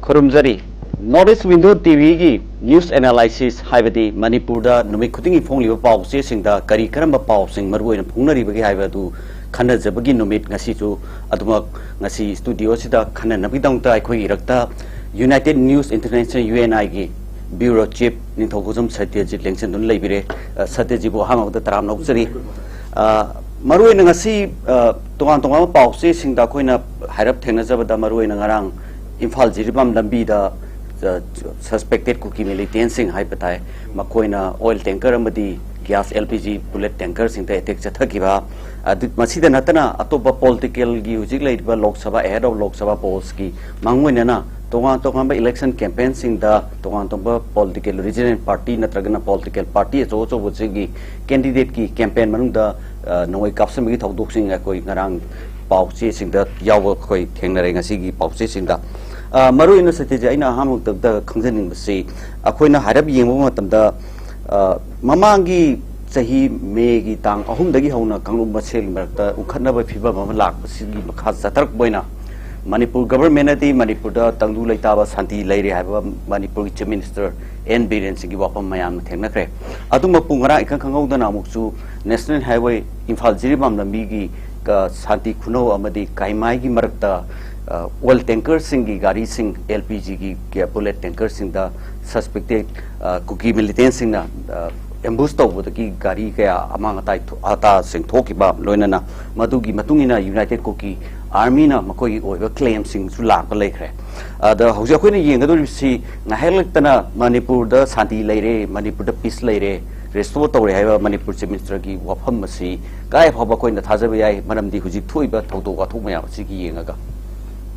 Khurumjari North Window TV की News Analysis हाइबदी मणिपुरदा नुमित खुदिंगी फोंगलिबा पाउसे सिंगदा करी करम पाउसिंग मरुओइन फोंगनरिबगी हाइबदु खनजबगी नुमित ngasichu adumak ngasi studio sida khananabidongta akhoi irakta United News International UNI gi Bureau Chief Ninthogozum SEITYAJIT lengchendun leibire SEITYAJIT bo hamawda taram naujari maruoina ngasi tongan tongan pause singda khoina hairap thengnajabada maruoina ngarang Imphal jiribam lambi da suspected cookie militancing hypatai makoina oil tanker amadi gas LPG bullet tanker sing attack chathakiba masida natana atopa political gi hujik leiba lok sabha ahead of lok sabha polls ki mangmoina na tonga election campaign sing da tonga political regional party natragana political party so wuchigi candidate ki campaign manung da noi kapsam gi thodok sing koi ngarang pauche sing da yaw koi thengnare ngasi gi pauche sing da maru ina SEITYAJIT aina hamuk da khangjaning basi akoina harab yengbo matamda mamangi sahi me gi tang ahum dagi hauna kanglum basel marakta ukhatnaba phiba mama lak basigi makha satark boina Manipur government ati Manipur da tangdu leitaba santi leire haiba Manipur gi chief minister N Biren sigi wapam mayam thengnakre aduma pungara ikang khangau da namuksu national highway Imphal jiribam lambi gi santi khuno amadi kaimai gi marakta oil tanker singi gari sing LPG ki bullet tanker sing da suspected cookie militant sing na ambush tawbada ki gari kaya amang atai ata sing thokiba loinana madugi matungina United Cookie Army na makoi oiba claim sing su lak lekre da hauja khoina yengadori si ngaheltana Manipur da santi leire Manipur da peace leire restore tawre haiba Manipur chief minister ki wafam masi kai phaba koina thajabe yai manamdi hujik thoiba thawdo wathok maya sigi yengaga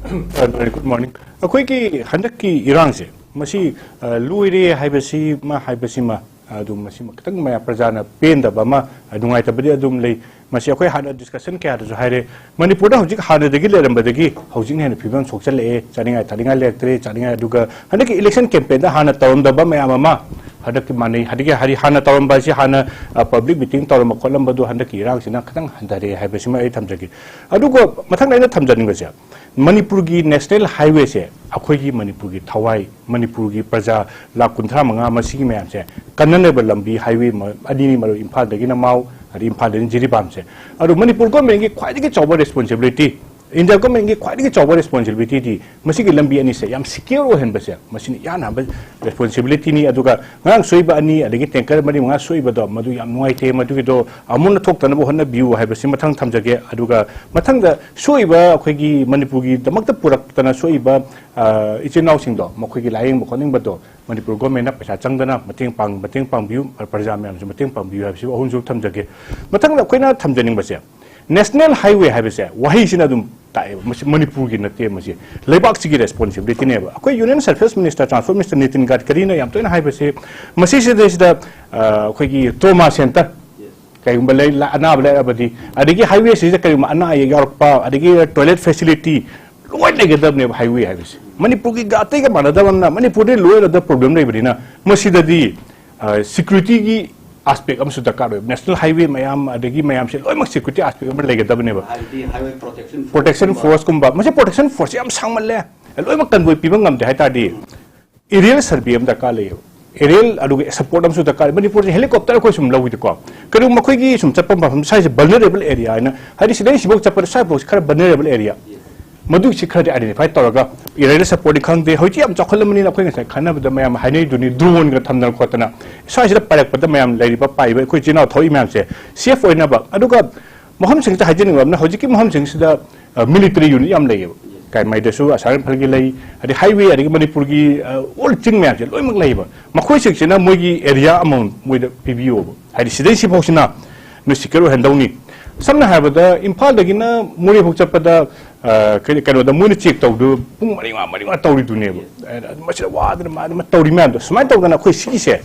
Very good morning. Akoi ki handak ki Iran se masi luire haibasi ma haibasi ma adum masi makatang maya prajana penda bama adungai tabadi adum lei masi akoi hana discussion kya adu haire Manipur da hojik hana degi leramba degi hojik ne phibam sokchal e chaningai thalingai lektre chaningai aduga handak election campaign da hana tawam da ba maya mama hadak ki mani hadike hari hana tawam ba si hana public meeting tawam kolam badu handak Iran sina katang handare haibasi ma ai thamjagi adugo mathang naina thamjaning ba sia Manipur ki national highway se akhoi ki Manipur ki thawai Manipur ki praja lakh 35 masigi mayam se kannaneba lambi highway adini maru Imphal dagi na mau ari Imphal den jiribam se aru Manipur ko mengi khwadi ki choba responsibility India ko mengi khwadi ki choba responsibility di masigi lambi ani se yam secure hen ba se masini yana ba responsibility ni aduga ngang soiba ani adagi tanker mari nga soiba do madu yam nuai te madu ki do amun thok tan bo honna view hai ba si mathang thamjage aduga mathang da soiba akhoi gi Manipur gi damak ta purak tana soiba ichinau sing do makhoi gi laing bo khoning ba do Manipur government na paisa changdana mateng pang view parja myam ju mateng pang view ha si ohun ju thamjage mathang da khoina thamjaning ba se national highway hai ba se wahi sina dum Manipur ki nate masi lebak sigi responsibility ne ba akoi union surface minister transport minister Nitin Gadkari na yam to na hai ba se masi se da akoi gi trauma center kai balai ana balai abadi adigi highway se kai ana ye yorpa adigi toilet facility loi legedab ne highway hai ba se Manipur ki gate ga manadam na Manipur de loi da problem nei bari na masi da di security gi aspect am sudah karo national highway mayam adagi mayam se loi mak security aspect am legedab ne ba highway protection force kumba mase protection force yam sangmal le loi mak kan boi pibang ngam de haita di aerial survey am da ka le aerial adu support am su da ka Manipur helicopter ko sum lawi ko kadu makhoi gi sum chapam bam sai vulnerable area na hari sidai sibok chapar sai box khar vulnerable area madu sikhar de identify toraga aerial support khang de hoji am chakhalamani na khoi ngai khana ba mayam hainai duni drone ga thamna ko tana sai sida parak pa mayam lai ba pai ba khoi china thoi mayam se safe oina ba aduga moham sing ta hajin ngam na hoji ki moham sing sida military unit yam lai kai mai de su asaran phalgi lai adi highway adi Manipur gi all ching mayam se loi mak lai ba makhoi sing sina moi gi area amount moi da PBO adi sidai si phosina no sikero handawni samna habada Imphal dagi na muri phok chapada kano da muni check tawdu pung maringa tawri du ne ba masira wa da ma tawri man do smai tawdana khoi sigi se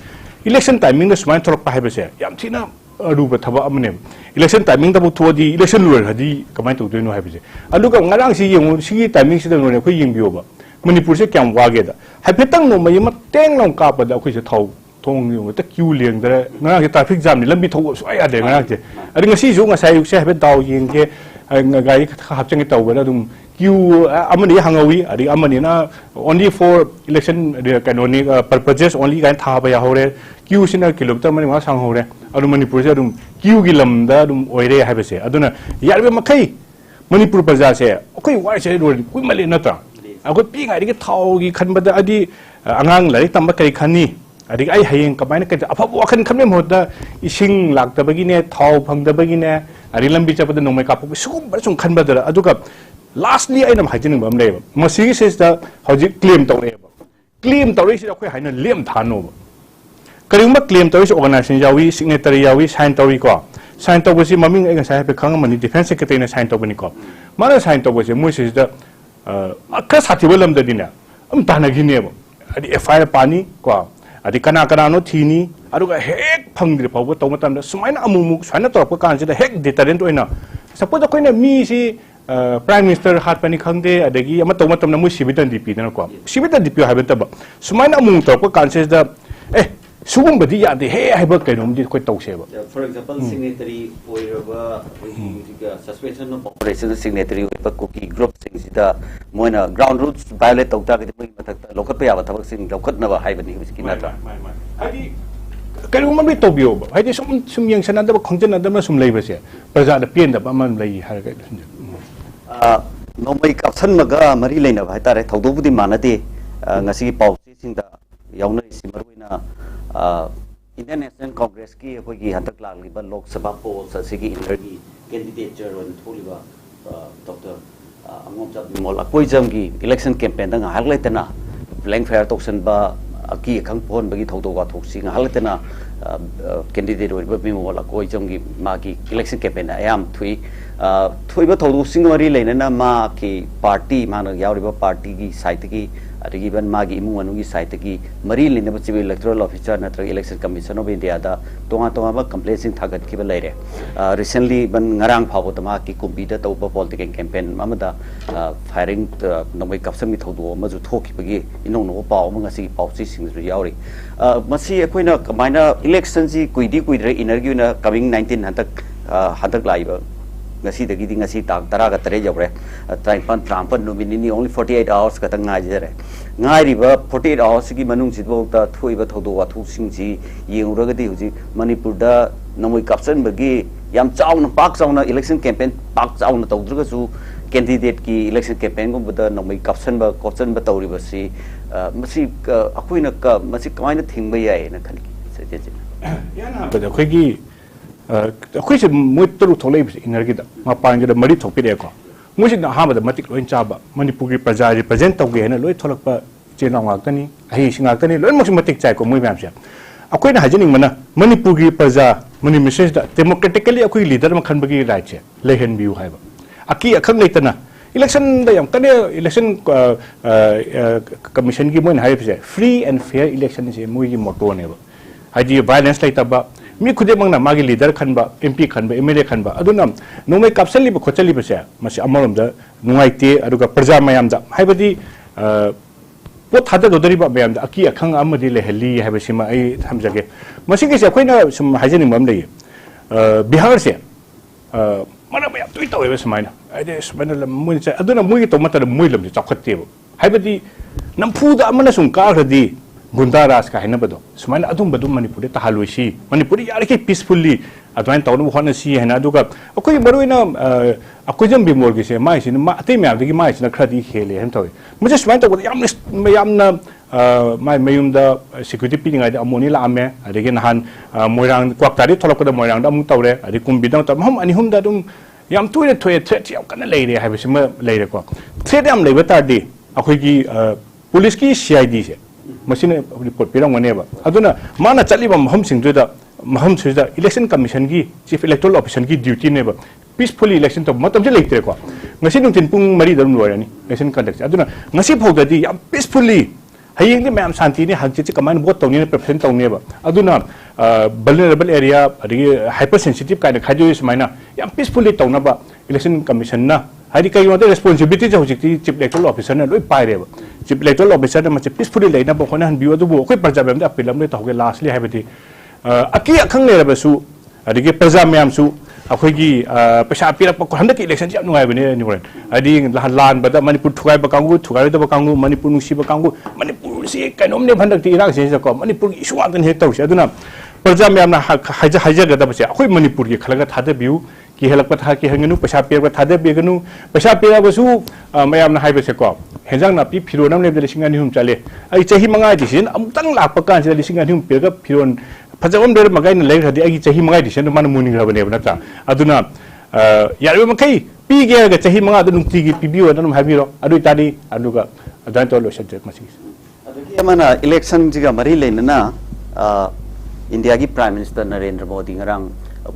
election timing da smai thorok pa haiba se yam thina aruba thaba amne election timing da bu thodi election lur hadi kamai tawdu no haiba se aluga ngarang si yengu sigi timing si da no ne khoi yingbiyo ba Manipur se kyam wage da haipetang no mai ma teng long ka pa da khoi se thau thong yu ta queue leng da ngarang ki traffic jam ni lambi thaw so ai ade ngarang je adi ngasi ju ngasai yu se haipet daw yeng ke ngai hapchang tawbana dum queue amani hangawi adi amani na only for election kanoni purposes only kan tha ba ya hore queue sina kilometer mani ma sang hore adu manipur se adum queue gi lam da adum oire ha bese aduna yarbe makai manipur praja se okoi wa se ro kui mali na ta akoi pi ngai gi thau gi khan ba da adi angang lai tam ba kai khani adi ai hayeng ka baina ka afa wa khan khamne mo da ising lak ta bagi ne thau phang da bagi ne adi lambi cha ba da nongmai ka pu sum ba sum khan ba da adu ka lastly I am hiding bam leba masi says the hoji claim to leba claim to is akoi haina lem thano karimba claim to is organization yawi signatory yawi sign to ko sign to was maming ai sai pe khang mani defense secretary na sign to bani ko mara sign to was mo says the ka sathi bolam da dina tana gine ba adi fir pani ko adi kana kana no thini aduga hek phangdri paw to matam da sumaina amumu swana to ko kan se da hek deterrent oina suppose ko na mi si Prime Minister hat pani khangde adagi ama to matam na mu sibitan DP na ko sibitan DP ha beta ba sumaina amung to ko kanses da sugum badi ya de he ha ba kainom di ko to se ba for example signatory oiraba suspension of operation signatory ba cookie group sing sida moina ground roots violate to ta ke mai matak lokat pa ya ba thabak sing lokat na ba hai bani biskina ta hadi kainom ma bi to bio ba hadi sum yang sana da ba khongjan da ma sum lei ba se praja da pien da ba man lei har ga nomai kapsan maga mari leina bhai tare thaudo budi manade ngasi pausi singda yauna isi maruina Indian National Congress ki koi gi hantak lagli ba Lok Sabha polls asigi intergi candidature on tholiba Dr. Angomchap Bimol akoi jam gi election campaign da ngahak leitena blank fair token ba aki khang pon bagi thaudo ga thoksi ngahak leitena candidate oi ba Bimol akoi jam gi magi election campaign ayam thui thoiba thaudu singwari leinana ma ki party mana yauriba party gi site gi adigi ban magi imu anu gi site gi mari lina ba civil electoral officer natra election commission of India da tonga ba complaint sing thagat ki ba leire recently ban ngarang phawo tama ki kumbi da tawba political campaign mamada firing nomai kapsami thaudu ma ju thoki bagi inong no paw ma ngasi paw si sing ru yauri masi akoina kamaina election ji kuidre energy na coming 19 hatak laiba ngasi dagi di ngasi tak tara ga tare jawre trampan nomini only 48 hours ka tang ngai jare ngai riba 48 hours gi manung jidbo ta thoiba thodo wa thu sing ji yengra ga di huji manipur da namoi kapsan bagi yam chauna pak chauna election campaign pak chauna tawdru ga su candidate ki election campaign go bada namoi kapsan ba question ba tawri ba si masi akuina ka masi kamaina thingba yai na khali se je yana ba da khoi gi akhoi se moi tru tholei energy da ma pang da mari thopi de ko moi se na ha ba da matik loin cha ba manipur gi praja represent tau ge na loi tholak pa chena ngak tani ai singa tani loi mo matik chai ko moi bam se akhoi na hajening mana manipur gi praja mani message da democratically akhoi leader ma khan ba gi right che lehen view hai ba aki akhang leitana election da yam kane election commission gi moi hai se free and fair election se moi gi motto ne ba haji violence laita ba mi khude mangna magi leader khanba MP khanba MLA khanba aduna nomai kapsali ba khochali ba se masi amarom da nungaite aduga praja mayam da haibadi po thada dodari ba mayam da aki akhang amadi le heli haiba sima ai thamjage masi ke se khoina sum hajeni mam lei bihar se mana ba tui to ba samaina ade smaina lam mun se aduna mui to mata mui lam chakhatte ba haibadi nampu da amana sum ka radi Gunda ras ka hena bado sumaina adum badum manipur ta halwisi manipur yar ke peacefully adwain tawnu hona si hena aduga akoi maruina akoi jam bimol gi se mai sin ma ate me abdi gi mai sin khadi khele hem tawi muje sumain ta yamna mai mayum da security pi ngai da amoni la ame adege nahan moirang kwak tari tholok da moirang da mu tawre adi kumbidang ta hom ani hum da dum yam tuire thoye threat yam kana leire ha bisima leire ko threat yam leiba ta di akoi gi police ki CID se machine report pirang maneba aduna mana chaliba maham singjuda maham suja election commission gi chief electoral officer gi duty neba peacefully election to matam je leite ko ngasi nung tin pung mari darum loirani election conduct aduna ngasi phogadi yam peacefully hayeng ni mam santi ni hagje kaman vote tawni represent tawneba aduna vulnerable area adigi hypersensitive kind khajo is maina yam peacefully tawnaba election commission na hari kai yote responsibility jo jikti chief electoral officer na loi paireba chief electoral officer na mache peacefully leina ba khona han biu adu bo koi parjabem da apilam le tawge lastly habati aki akhang le ba su adigi praja mayam su अखोगी पैसा पीरप हंदक election से नुआइबने नुरेन अदी लान बदा मणिपुर थुगाइब कांगु थुगाइदब कांगु मणिपुर नुसीब कांगु मणिपुर से कैनोमने हंदक इरांग से को Manipur issue आदन हे तौसे अदुना प्रजा मैमना हाइजगदबसे अखोई मणिपुर की खलग थादबिउ की हेलक था की हंगनु पैसा पीरब थादबिगनु पैसा पीरबसु मैमना हाइबसे को हेंजांग नापी फिरोनम लेब लिसिंग अनिहुम चले आई चही मंगाई दिसिन अमुतंग लाप कान से लिसिंग अनिहुम पीरग फिरोन फजम दर मगाइन लेरदि आई चही मंगाई दिसिन मन मुनिंग रबने नता अदुना यारबे मखै पीगे ग चही मंगा अदु नुक्ति की पीबियो अदुम हाबिरो अदु तादी अदुगा अदान तो लोशन जे मसी अदुगी अमना इलेक्शन जिगा मरी लेनना इंडिया की प्राइम मिनिस्टर नरेंद्र मोदी ngरang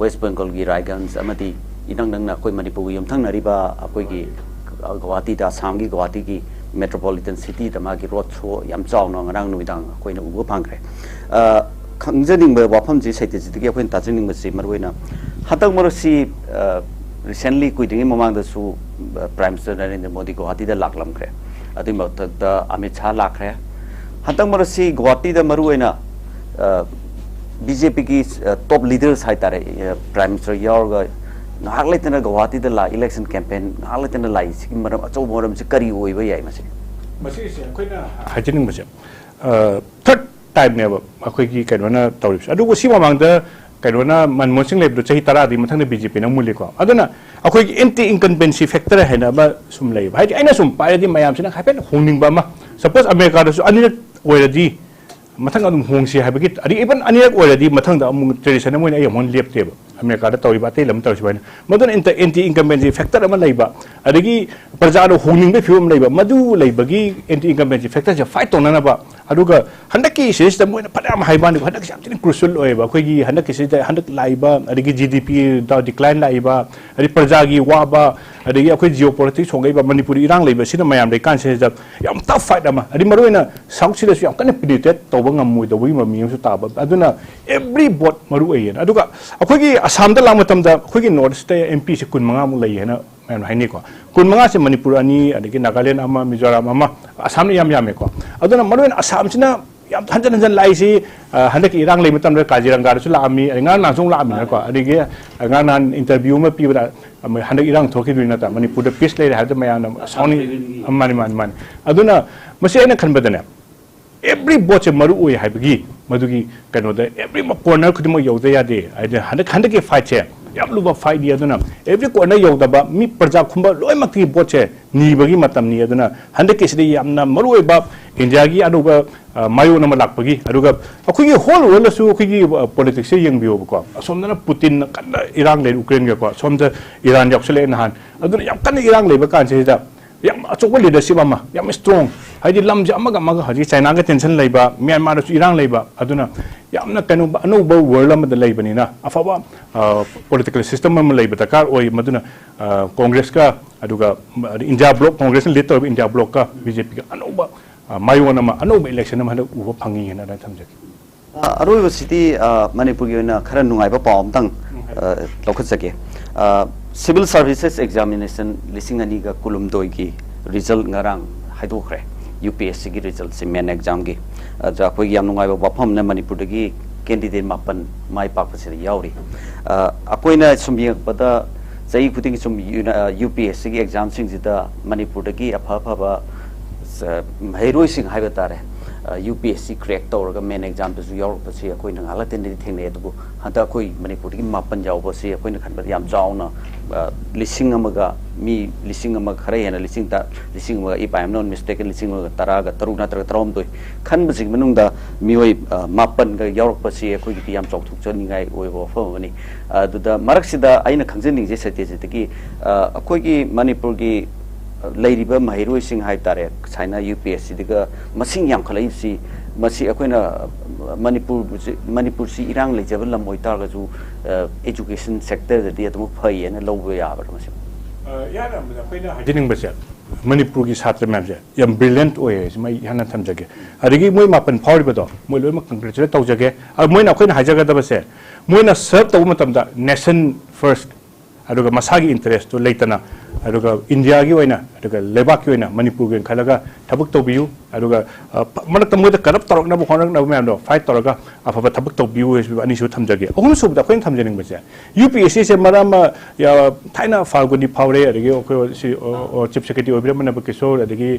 वेस्ट बंगाल की रायगंज अमदी इनंग नंगना कोई मणिपुर यमथंग नरिबा अकोई की गुवाहाटी दा आसाम की गुवाहाटी की मेट्रोपॉलिटन सिटी दमा की रोड शो याम चावना ngरang नुइदांग कोइना उबो फांग्रे खंजनिंग वाफम जी सैत्यजित की कोइन ताजनिंग से मरवेना हतक मरसी रिसेंटली कुइदिंग ममांग दसु प्राइम मिनिस्टर नरेंद्र मोदी गुवाहाटी दा लाखलमख्रे अदि मत अमित शाह लाखरे हतक मरसी गुवाहाटी दा मरुवेना बीजेपी की टॉप लीडर्स है तारे प्राइम मिनिस्टर यारगा नाग लेतना गुवाहाटी दा ला इलेक्शन कैंपेन नाग लेतना लाई सिकी मरम अचौ मरम से करी ओइबा याय मसे मसे से कोइना हाजिनिंग मसे थर्ड टाइम ने अखोई की कैनोना तौरिस अदु सी ममांग दा कैनोना मनमोहन सिंह लेबदो चही 10 दी मथंग बीजेपी ना मुले को अदुना अखोई की एंटी इनकम्बेंसी फैक्टर है ना बा सुम लेब हाइ आइना सुम पायदि मयाम सिना हाइपेन होंनिंग बा मा सपोज अमेरिका दसु अनिरक ओइरदि मथंग अदुम होंगसी हाइबगी अदि इवन अनिरक ओइरदि मथंग दा अमु ट्रेडिशन मोइन अयमोन लेपतेब अमेरिका दा तौरि बाते लम तौरि बाइन मदन एंटी इनकम्बेंसी फैक्टर अमा लेबा अदगी प्रजा रो होंनिंग बे फिवम लेबा मदु लेबगी एंटी इनकम्बेंसी फैक्टर से फाइट तोननाबा अदुगा हंदकी सिस्टम मोइन फदाम हाइबानि हंदक सामतिन क्रुशियल ओइबा अखोगी हंदक सिस्टम हंदक लाइबा अदगी जीडीपी दा डिक्लाइन लाइबा अदि प्रजा की वाबा अदगी अखोई जियोपॉलिटिक्स होगैबा मणिपुरी इरांग लेबा सिना मयाम दे कान से याम टफ फाइट अमा अदि मरुइना साउथ सिदसु याम कने पिडिटेड तौबा ngam दबुई ममियम सु ताबा अदुना एवरी बोट मरुइयन अदुगा अखोगी असम दा लामतम दा अखोगी नॉर्थ ईस्ट एमपी से 15 मु लई हैना मैम हाइने को 15 से मणिपुर अनि अदगी नागालैंड अमा मिजोरम अमा असम याम यामे को अदुना मरुइन असम सिना याम हंजन हंजन लाइसी हंदक इरांग लेम तम काजीरंगा दसु लामी nga नाजों लामी को अदगी nga नान इंटरव्यू में पीबरा हंदक इरांग थोकी दुइना ता मणिपुर द पीस ले हाद मयाम साउनी अमानि मान अदुना मसे एना खनबदने एवरी बोट से मरु ओय हाइबगी मदुगी कनोदा एवरी कॉर्नर खुदम यौदे यादे हंदक के फाइट से याम लुबा फाइट दिया दुना एवरी कॉर्नर यौदबा मी प्रजा खुंबा लोयमकी बोट से नीबगी मतम नि अदुना हंदक के यामना मरु ओय बा इंडिया की अदुगा मायो नम लापगी अदुगा अखुगी होल वर्ल्ड सु अखुगी पॉलिटिक्स से यंगबियो को असोमना पुतिन कन्ना ईरान ले यूक्रेन को सोमदा ईरान यक्सले नहान अदुना याम कन्ना ईरान लेबा कान से याम अचोबा लीडरशिप अमा याम स्ट्रांग हाइदि लमजे अमगा मगा हजि चाइना के टेंशन लेबा म्यांमार सु इरांग लेबा अदुना यामना कनु अनौबा वर्ल्ड अमदा लेबनिना अफबा पॉलिटिकल सिस्टम अमा लेबा दरकार ओय मदुना कांग्रेस का अदुगा इंडिया ब्लॉक कांग्रेस ने लीड इंडिया ब्लॉक का बीजेपी का अनौबा मायोन अमा अनौबा इलेक्शन अमा उबा फंगी हेना थमजकी अरोइबा सिटी मणिपुर की खरा नुंगाइबा पावमतंग लौखसके सिविल सर्विसेस एग्जामिनेशन लिसिंग अनी का कुलुमदोई की रिजल्ट ngarang हाइदोखरे यूपीएससी की रिजल्ट से मेन एग्जाम की अखोई याम नुंगाइबा वाफम ने मणिपुर की कैंडिडेट मापन माई पाकपसे यावरी अखोइना सुम यंगपदा चही खुदिंग सुम यूपीएससी की एग्जाम सिंगजिदा मणिपुर की अफाफाबा हेरोइ सिंग हाइबा तारे यूपीएससी क्रैक तौर मेन एग्जाम यावरपसे अखोइना हालतेन थेंगने अदुबु हंता अखोई मणिपुर की मापन जावबसे अखोइना खनबद याम चावना लिसिंग अमगा मी लिसिंग अमग खरे हेना लिसिंग अमगा if I am not mistaken लिसिंग अमगा तरागा तरुक नत्र तरम दोय खनबसिंग मनुंगदा मियोय मापन गा यावरपसे अखोई की याम चौथुकचनिंगाय ओइबो फमनी अदुदा मरकसिदा आइना खंजनिंग जे सत्यजितकी अखोई की मणिपुर की लेरिबा महिरोइ सिंह हाइ तारे चाइना यूपीएससी दिगा मसिंग याम खलैसी मसी अखोइना मणिपुर सी इरांग लेजब लम ओइतारगजु एजुकेशन सेक्टर दे अदम फैयना लौबो याबर मसी याना अखोइना हाजिनिंग बसे मणिपुर की छात्र मैम से यम ब्रिलियंट ओए मै याना थमजगे अदगी मोय मापन फावरिबदो मोय लोय कंग्रेचुलेट तौजगे मोयना अखोइना हाजगदबसे मोयना सर्व तौ मतमदा nation first aduga masagi interest to leitana aduga India gi waina aduga lebak gi waina Manipur gi khalaga thabuk to biu aduga manak tamu da karap torok na bu khonak na me no fight toroga afa thabuk to biu is ani su thamjage ohum su da khoin thamjering base UPSC se maram ya thaina falguni phawre adigi okho si chief secretary obira mana ba kisor adigi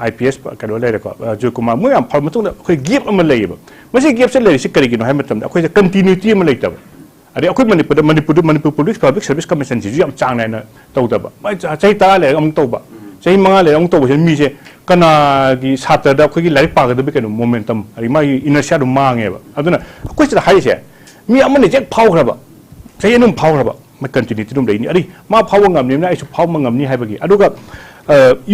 IPS ka do le ko 𝐍𝐄𝐖𝐒 mu am phal matung da khoi gap am lei ba masi gap se le si kari gi no ha matam da khoi continuity am lei ta अरे अखोई Manipur police public service commission जी यम चांग नायना तौदबा मै चही ता ले अम तौबा चही मंगा ले अम तौबा मी से कना की छात्र दा अखोई लाइक पागदबे केनो मोमेंटम अरे मा इनर्शिया दु मांगेबा अदुना अखोई से हाइसे मी अमने जे फावखरबा चही नुम फावखरबा मै कंटिन्यूटी दुम लेनी अरे मा फाव ngamni ना आइसु फाव ngamni हाइबगी अदुगा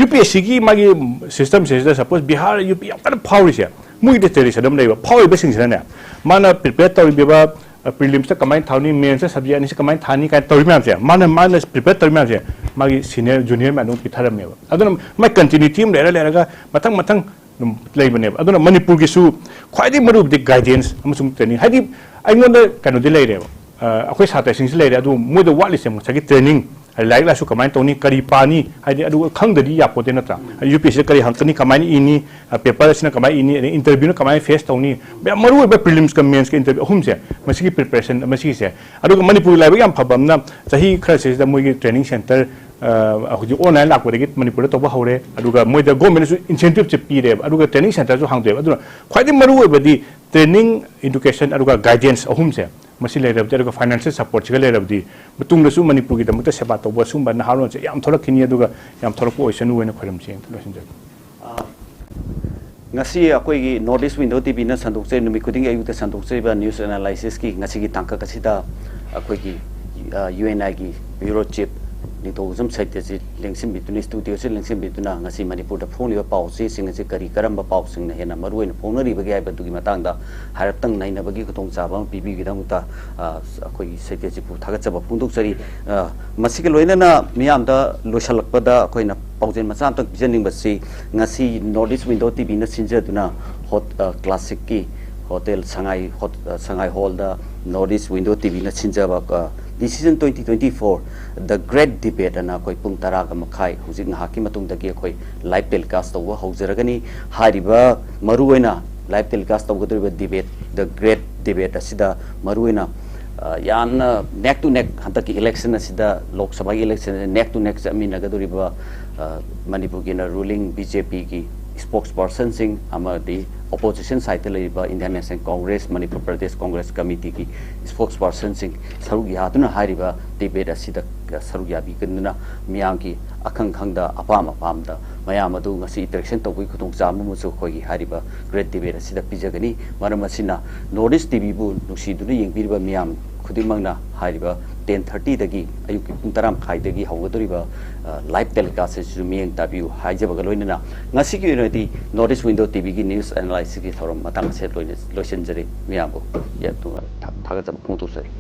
UPSC की मागी सिस्टम से सपोज बिहार UP यम कन फावरिसे मुई दे तेरे सदम लेबा फावइबे सिंगसे ना माना प्रिपेयर तौरिबा prelims कमाइन थाउनी मेंस सब्जेक्ट अनि कमाइन थानी का तौरि मैम से माने प्रिपेयर तौरि मैम से मागी सीनियर जूनियर मैन पिथरमेबा अदुना मै कंटिन्यूटी म लेरगा मथंग लेबने अदुना मणिपुर की सु ख्वाइदि मरु दि गाइडेंस अमसुंग ट्रेनिंग हाइदि आइंगोंदा कनो दि लेरे अखोई साता सिंग लेरे अदु मोद वाटलिसे मसगी ट्रेनिंग लाइक लासु कमाइन तौनी करी पानी हाइदि अदु खंगदि यापोते नत्रा UPSC करी हंकनी कमाइन इनी पेपर सिना कमाइन इनी इंटरव्यू न कमाइन फेस तौनी मरु बे प्रीलिम्स का मेंस के इंटरव्यू हुम से मसगी प्रिपरेशन मसगी से अदु मणिपुर लाइब याम फबमना सही खरसे द मोगी ट्रेनिंग सेंटर हुजि ऑनलाइन लाकबदगी मणिपुर तौबा हौरे अदुगा मोइदा गवर्नमेंट सु इंसेंटिव चे पीरे अदुगा ट्रेनिंग सेंटर सु हांगदे अदुना ख्वाइदि मरु बदी ट्रेनिंग एजुकेशन अदुगा गाइडेंस अहुम से मसी लेरबदि अदुगा फाइनेंशियल सपोर्ट छिगा लेरबदि मतुंगदसु मणिपुर की दमत सेवा तौबा सुंबा नहारोन से याम थोरखिनि अदुगा याम थोरको ओइसनु वेन खरम से लोसिनजे ngasi akoi gi notice window tv na sandok che numi khuding ayu te sandok che ba news analysis ki ngasi gi tangka kasida akoi gi UNI gi bureau chief ni to zum SEITYAJIT lengsim bituni studio se lengsim bituna ngasi manipur da phone liba pau se sing se kari karamba pau sing na hena maruin phone ri ba gi ba du gi matang da haraptang nai na ba gi khotong cha ba pp gi dang ta akoi SEITYAJIT pu thagat cha ba phunduk chari masi ke loina na miyam da losalak pa da akoi na paujen macam tak bijaning basi ngasi notice window tv na sinja tuna hot classic ki hotel sangai hall da notice window tv na sinja ba decision 2024 the great debate ana koi pung tara ga makhai hujing haki matung da gi koi live telecast tawa haujaragani hariba maruina live telecast tawgadriba debate the great debate asida maruina yamna neck to neck hanta ki election asida lok sabha election neck to neck amina gaduriba manipur ki na ruling BJP ki spokesperson sing amadi opposition side le ba Indian National Congress Manipur Pradesh Congress Committee ki spokesperson sing sarugi hatuna hariba debate asida sarugi abi kunna miyam ki akhang khangda apam da mayam adu ngasi interaction tawui khutong chamu mu chu khoi hariba great debate asida pijagani maram asina notice tv bu nusi du yengpiriba miyam khudimangna hariba 10:30 dagi ayuki pung taram khai dagi hawgadoriba live telecast su miyeng tabiu haijabaga loinana ngasi ki unity notice window tv ki news analysis ki thorom matang se loisin jari miyambo ya tu thaga jab phung tu sari